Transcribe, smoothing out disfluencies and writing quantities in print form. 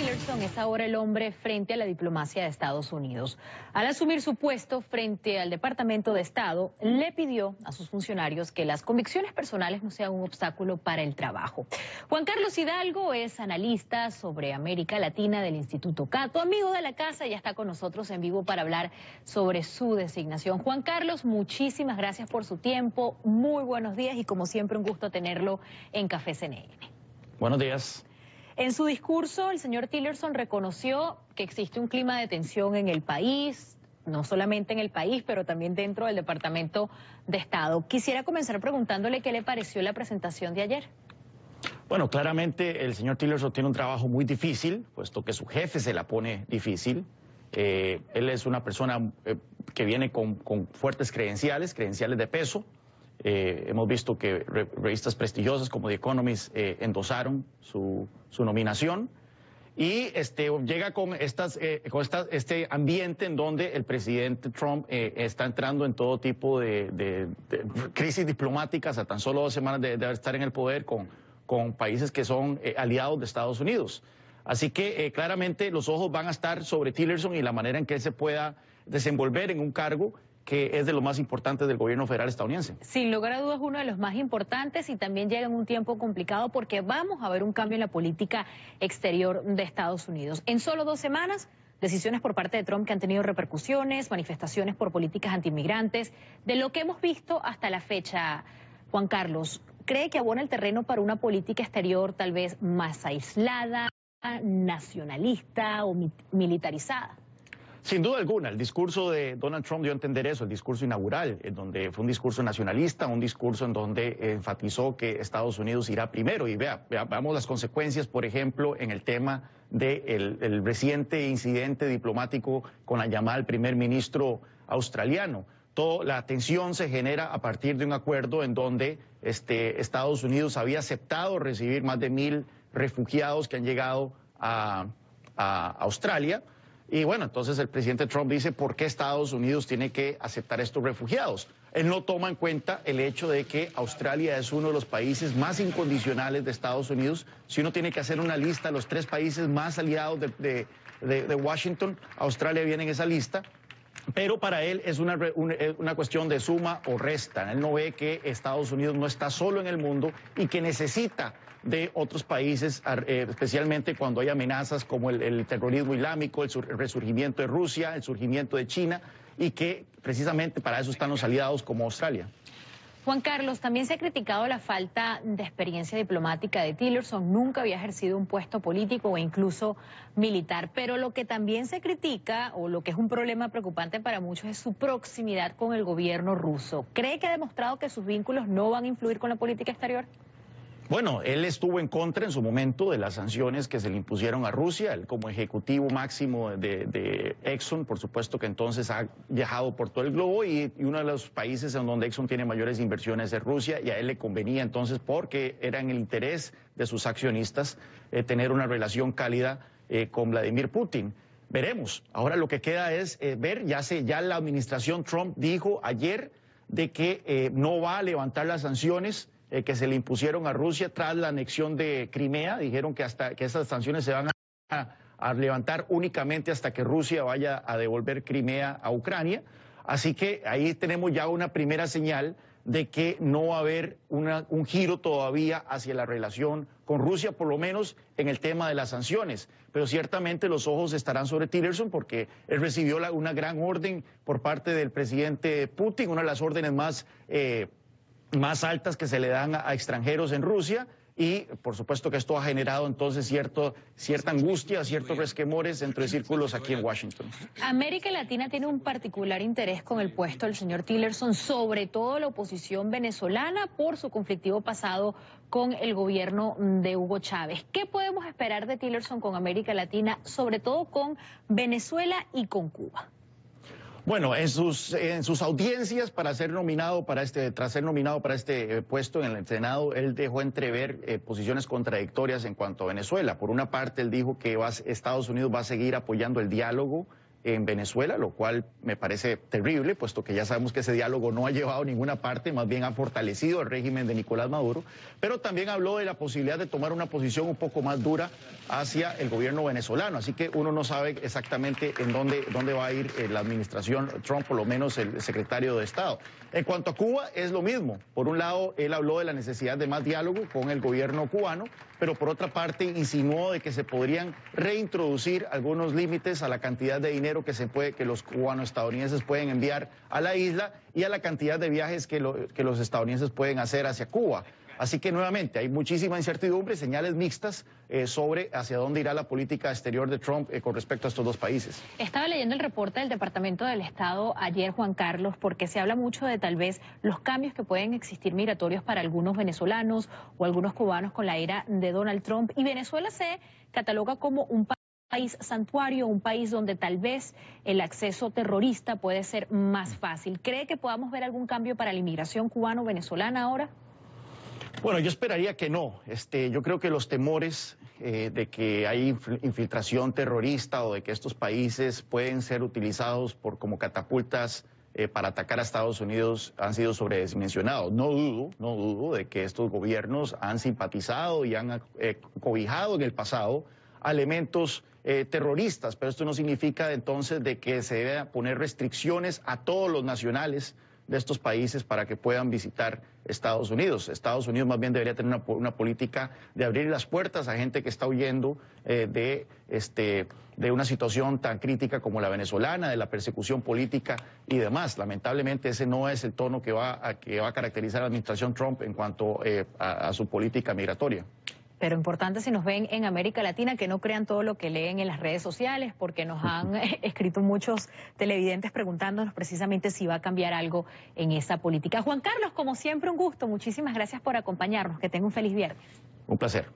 Tillerson es ahora el hombre frente a la diplomacia de Estados Unidos. Al asumir su puesto frente al Departamento de Estado, le pidió a sus funcionarios que las convicciones personales no sean un obstáculo para el trabajo. Juan Carlos Hidalgo es analista sobre América Latina del Instituto Cato, amigo de la casa, y ya está con nosotros en vivo para hablar sobre su designación. Juan Carlos, muchísimas gracias por su tiempo, muy buenos días y como siempre un gusto tenerlo en Café CNN. Buenos días. En su discurso, el señor Tillerson reconoció que existe un clima de tensión en el país, no solamente en el país, pero también dentro del Departamento de Estado. Quisiera comenzar preguntándole qué le pareció la presentación de ayer. Bueno, claramente el señor Tillerson tiene un trabajo muy difícil, puesto que su jefe se la pone difícil. Él es una persona que viene con fuertes credenciales de peso. Hemos visto que revistas prestigiosas como The Economist endosaron su nominación y llega con este ambiente en donde el presidente Trump está entrando en todo tipo de crisis diplomáticas a tan solo 2 semanas de estar en el poder con países que son aliados de Estados Unidos. Así que claramente los ojos van a estar sobre Tillerson y la manera en que él se pueda desenvolver en un cargo que es de los más importantes del gobierno federal estadounidense. Sin lugar a dudas, uno de los más importantes y también llega en un tiempo complicado porque vamos a ver un cambio en la política exterior de Estados Unidos. En solo 2 semanas, decisiones por parte de Trump que han tenido repercusiones, manifestaciones por políticas antiinmigrantes. De lo que hemos visto hasta la fecha, Juan Carlos, ¿cree que abona el terreno para una política exterior tal vez más aislada, nacionalista o militarizada? Sin duda alguna, el discurso de Donald Trump dio a entender eso, el discurso inaugural, en donde fue un discurso nacionalista, un discurso en donde enfatizó que Estados Unidos irá primero. Y veamos las consecuencias, por ejemplo, en el tema del reciente incidente diplomático con la llamada al primer ministro australiano. Toda la tensión se genera a partir de un acuerdo en donde Estados Unidos había aceptado recibir más de 1000 refugiados que han llegado a Australia. Y bueno, entonces el presidente Trump dice, ¿por qué Estados Unidos tiene que aceptar estos refugiados? Él no toma en cuenta el hecho de que Australia es uno de los países más incondicionales de Estados Unidos. Si uno tiene que hacer una lista de los 3 países más aliados de Washington, Australia viene en esa lista. Pero para él es una cuestión de suma o resta. Él no ve que Estados Unidos no está solo en el mundo y que necesita de otros países, especialmente cuando hay amenazas como el terrorismo islámico, el resurgimiento de Rusia, el surgimiento de China, y que precisamente para eso están los aliados como Australia. Juan Carlos, también se ha criticado la falta de experiencia diplomática de Tillerson. Nunca había ejercido un puesto político o incluso militar. Pero lo que también se critica, o lo que es un problema preocupante para muchos, es su proximidad con el gobierno ruso. ¿Cree que ha demostrado que sus vínculos no van a influir con la política exterior? Bueno, él estuvo en contra en su momento de las sanciones que se le impusieron a Rusia. Él como ejecutivo máximo de Exxon, por supuesto que entonces ha viajado por todo el globo y uno de los países en donde Exxon tiene mayores inversiones es Rusia, y a él le convenía entonces, porque era en el interés de sus accionistas, tener una relación cálida con Vladimir Putin. Veremos. Ahora lo que queda es ver, ya la administración Trump dijo ayer de que no va a levantar las sanciones que se le impusieron a Rusia tras la anexión de Crimea. Dijeron que esas sanciones se van a levantar únicamente hasta que Rusia vaya a devolver Crimea a Ucrania. Así que ahí tenemos ya una primera señal de que no va a haber un giro todavía hacia la relación con Rusia, por lo menos en el tema de las sanciones. Pero ciertamente los ojos estarán sobre Tillerson porque él recibió una gran orden por parte del presidente Putin, una de las órdenes más altas que se le dan a extranjeros en Rusia, y por supuesto que esto ha generado entonces cierta angustia, ciertos resquemores entre círculos aquí en Washington. América Latina tiene un particular interés con el puesto del señor Tillerson, sobre todo la oposición venezolana por su conflictivo pasado con el gobierno de Hugo Chávez. ¿Qué podemos esperar de Tillerson con América Latina, sobre todo con Venezuela y con Cuba? Bueno, en sus audiencias tras ser nominado para este puesto en el Senado, él dejó entrever posiciones contradictorias en cuanto a Venezuela. Por una parte, él dijo que Estados Unidos va a seguir apoyando el diálogo en Venezuela, lo cual me parece terrible, puesto que ya sabemos que ese diálogo no ha llevado a ninguna parte, más bien ha fortalecido el régimen de Nicolás Maduro, pero también habló de la posibilidad de tomar una posición un poco más dura hacia el gobierno venezolano, así que uno no sabe exactamente en dónde va a ir la administración Trump, por lo menos el secretario de Estado. En cuanto a Cuba, es lo mismo. Por un lado, él habló de la necesidad de más diálogo con el gobierno cubano, pero por otra parte insinuó de que se podrían reintroducir algunos límites a la cantidad de dinero que los cubano-estadounidenses pueden enviar a la isla y a la cantidad de viajes que los estadounidenses pueden hacer hacia Cuba. Así que nuevamente hay muchísima incertidumbre, señales mixtas sobre hacia dónde irá la política exterior de Trump con respecto a estos dos países. Estaba leyendo el reporte del Departamento del Estado ayer, Juan Carlos, porque se habla mucho de tal vez los cambios que pueden existir migratorios para algunos venezolanos o algunos cubanos con la era de Donald Trump. Y Venezuela se cataloga como un país santuario, un país donde tal vez el acceso terrorista puede ser más fácil. ¿Cree que podamos ver algún cambio para la inmigración cubano-venezolana ahora? Bueno, yo esperaría que no. Yo creo que los temores de que hay infiltración terrorista o de que estos países pueden ser utilizados como catapultas para atacar a Estados Unidos han sido sobredimensionados. No dudo de que estos gobiernos han simpatizado y han cobijado en el pasado a elementos terroristas, pero esto no significa entonces de que se debe poner restricciones a todos los nacionales de estos países para que puedan visitar Estados Unidos. Estados Unidos más bien debería tener una política de abrir las puertas a gente que está huyendo de una situación tan crítica como la venezolana, de la persecución política y demás. Lamentablemente ese no es el tono que va a caracterizar a la administración Trump en cuanto a su política migratoria. Pero importante, si nos ven en América Latina, que no crean todo lo que leen en las redes sociales, porque nos han escrito muchos televidentes preguntándonos precisamente si va a cambiar algo en esa política. Juan Carlos, como siempre, un gusto. Muchísimas gracias por acompañarnos. Que tenga un feliz viernes. Un placer.